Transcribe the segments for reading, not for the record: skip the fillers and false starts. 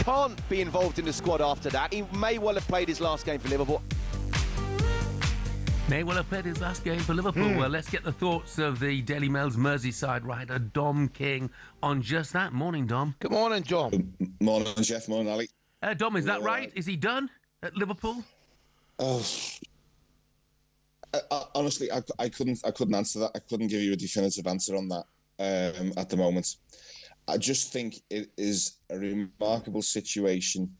can't be involved in the squad after that. He may well have played his last game for Liverpool. May well have played his last game for Liverpool. Well, let's get the thoughts of the Daily Mail's Merseyside writer, Dom King, on just that. Morning, Dom. Good morning, Dom. Good morning, Jeff. Morning, Ali. Dom, is that right? Is he done at Liverpool? Honestly, I couldn't answer that. I couldn't give you a definitive answer on that at the moment. I just think it is a remarkable situation.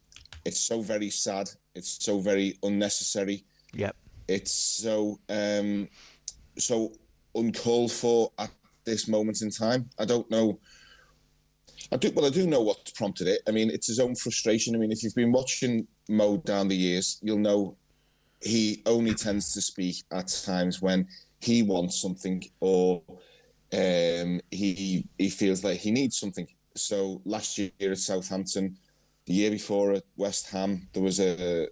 It's so very sad. It's so very unnecessary. Yep. It's so uncalled for at this moment in time. I don't know. I do know what prompted it. I mean, it's his own frustration. I mean, if you've been watching Mo down the years, you'll know he only tends to speak at times when he wants something or he feels like he needs something. So last year at Southampton, the year before at West Ham, there was a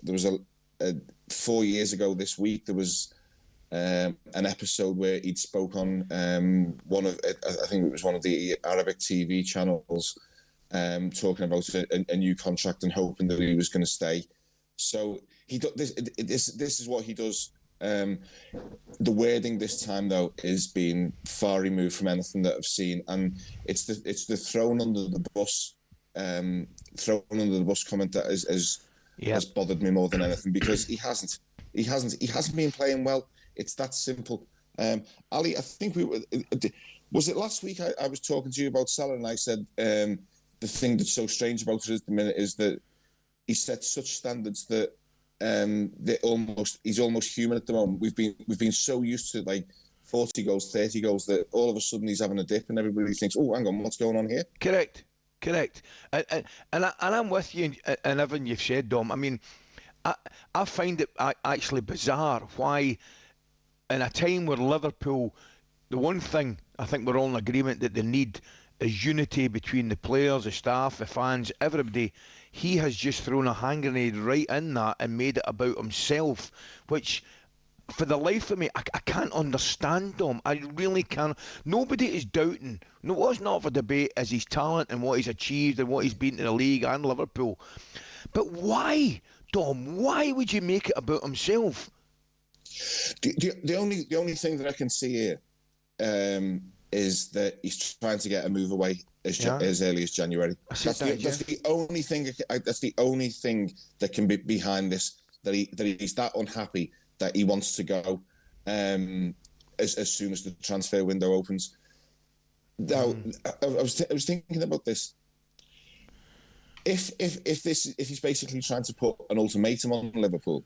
4 years ago this week, there was an episode where he'd spoke on I think it was one of the Arabic TV channels, talking about a new contract and hoping that he was going to stay. So this is what he does. The wording this time, though, is being far removed from anything that I've seen, and it's the thrown under the bus comment that has bothered me more than anything, because he hasn't been playing well. It's that simple. Ali, I think was it last week I was talking to you about Salah, and I said the thing that's so strange about it at the minute is that he set such standards that he's almost human at the moment. We've been so used to like 40 goals, 30 goals that all of a sudden he's having a dip and everybody thinks, oh, hang on, what's going on here? Correct. And I'm with you and everything you've said, Dom. I mean, I find it actually bizarre why, in a time where Liverpool, the one thing I think we're all in agreement that they need is unity between the players, the staff, the fans, everybody. He has just thrown a hand grenade right in that and made it about himself, which, for the life of me, I can't understand, Dom. I really can't. Nobody is doubting. No, what's not for debate is his talent and what he's achieved and what he's been to the league and Liverpool. But why, Dom? Why would you make it about himself? The only thing that I can see here is that he's trying to get a move away as early as January. That's the only thing. That's the only thing that can be behind this. That he's that unhappy that he wants to go as soon as the transfer window opens. Now, I was thinking about this. If he's basically trying to put an ultimatum on Liverpool,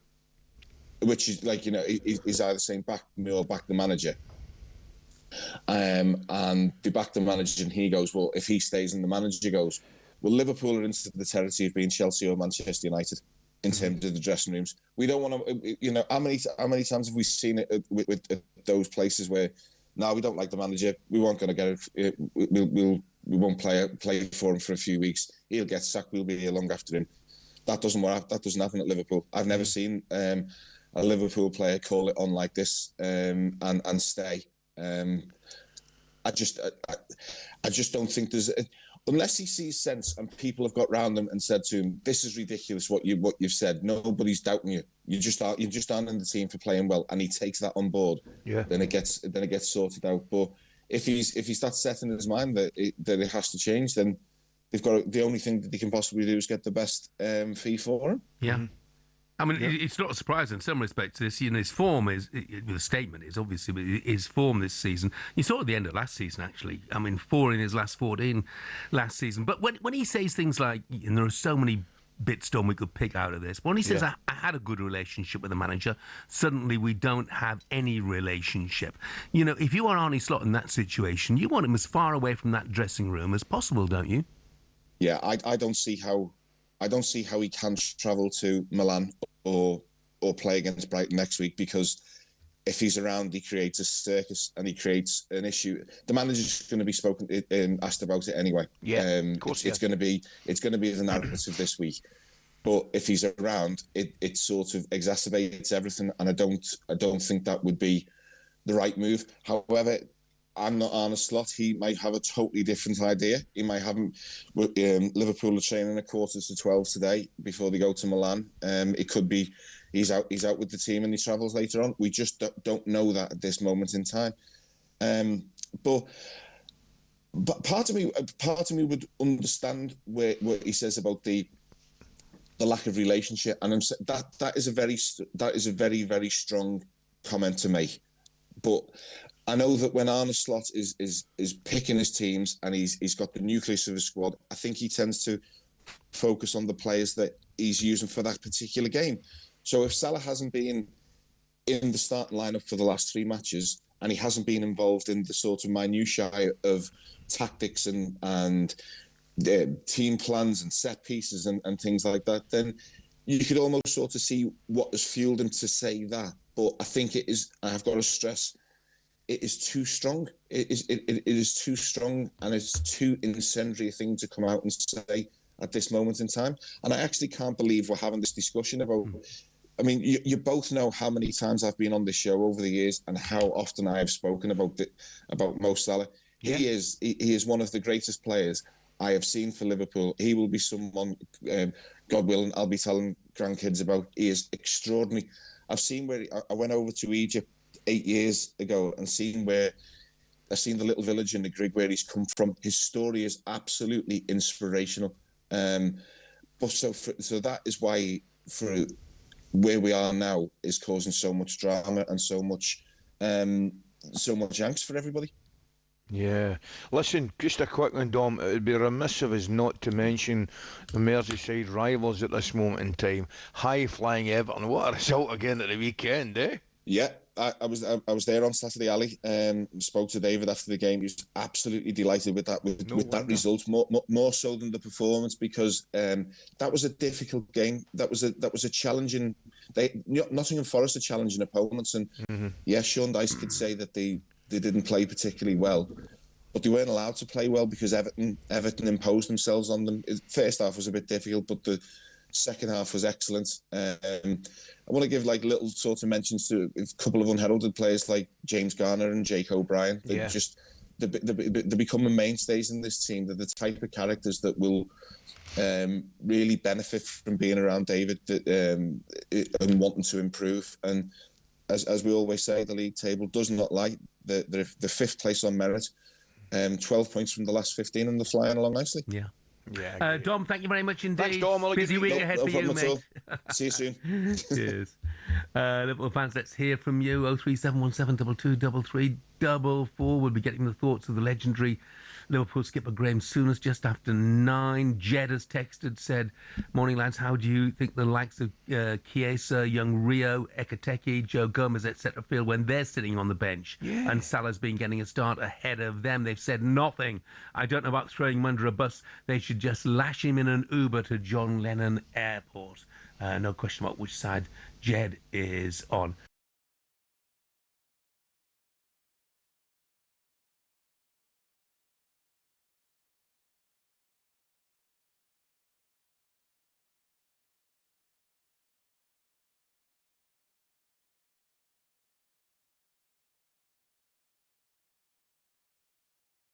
which is like, you know, he's either saying back me or back the manager, and they back the manager and he goes, well, if he stays and the manager goes, well, Liverpool are into the territory of being Chelsea or Manchester United in terms of the dressing rooms. We don't want to, you know, how many times have we seen it with those places where, no, we don't like the manager, we weren't going to get it, we won't play for him for a few weeks, he'll get sacked, we'll be here long after him. That doesn't work. That doesn't happen at Liverpool. I've never seen a Liverpool player call it on like this and stay. I just don't think there's unless he sees sense and people have got round him and said to him, "This is ridiculous what you've said. Nobody's doubting you. You just aren't in the team for playing well," and he takes that on board. Yeah. Then it gets sorted out. But if he starts setting in his mind that it has to change, then they've got the only thing that they can possibly do is get the best fee for him. Yeah. Mm-hmm. I mean, it's not a surprise in some respects. This, you know, his form the statement is obviously, but his form this season. You saw at the end of last season, actually. I mean, 4 in his last 14 last season. But when he says things like, and there are so many bits, Dom, we could pick out of this. When he says, I had a good relationship with the manager, suddenly we don't have any relationship. You know, if you are Arne Slot in that situation, you want him as far away from that dressing room as possible, don't you? Yeah, I don't see how he can travel to Milan or play against Brighton next week, because if he's around, he creates a circus and he creates an issue. The manager's going to be asked about it anyway. Yeah, of course. It's going to be the narrative this week. But if he's around, it sort of exacerbates everything, and I don't think that would be the right move. However, I'm not Arne Slot. He might have a totally different idea. He might have Liverpool are training at 11:45 today before they go to Milan. It could be he's out with the team and he travels later on. We just don't know that at this moment in time. But part of me would understand what he says about the lack of relationship, and that is a very, very strong comment to make. But I know that when Arne Slot is picking his teams and he's got the nucleus of his squad, I think he tends to focus on the players that he's using for that particular game. So if Salah hasn't been in the starting lineup for the last 3 matches and he hasn't been involved in the sort of minutiae of tactics and team plans and set pieces and things like that, then you could almost sort of see what has fueled him to say that. But I think it is, I've got to stress, it is too strong. It is too strong, and it's too incendiary a thing to come out and say at this moment in time. And I actually can't believe we're having this discussion about... I mean, you both know how many times I've been on this show over the years and how often I have spoken about Mo Salah. Yeah. He is one of the greatest players I have seen for Liverpool. He will be someone, God willing, I'll be telling grandkids about. He is extraordinary. I've seen where I went over to Egypt 8 years ago and seen the little village in the Grig where he's come from. His story is absolutely inspirational. But so that is why for where we are now is causing so much drama and so much angst for everybody. Yeah. Listen, just a quick one, Dom. It would be remiss of us not to mention the Merseyside rivals at this moment in time. High-flying Everton. What a result again at the weekend, eh? Yeah, I was there on Saturday, Ali. Spoke to David after the game. He was absolutely delighted with that that result, more so than the performance, because that was a difficult game. That was a challenging. Nottingham Forest are challenging opponents, and Sean Dyche could say that they didn't play particularly well, but they weren't allowed to play well because Everton imposed themselves on them. First half was a bit difficult, but the second half was excellent. I want to give little sort of mentions to a couple of unheralded players like James Garner and Jake O'Brien. They're becoming mainstays in this team. They're the type of characters that will really benefit from being around David and wanting to improve. And as we always say, the league table does not lie. They're fifth place on merit, 12 points from the last 15, and they're flying along nicely. Yeah. Yeah. Dom, thank you very much indeed. Thanks, Dom. Busy week ahead for you, mate. See you soon. Cheers. Liverpool fans, let's hear from you. 03717223344. We'll be getting the thoughts of the legendary Liverpool skipper Graham Souness just after 9. Jed has texted, said, "Morning, lads. How do you think the likes of Chiesa, young Rio, Ekateke, Joe Gomez, etc. feel when they're sitting on the bench and Salah's been getting a start ahead of them? They've said nothing. I don't know about throwing him under a bus. They should just lash him in an Uber to John Lennon Airport." No question about which side Jed is on.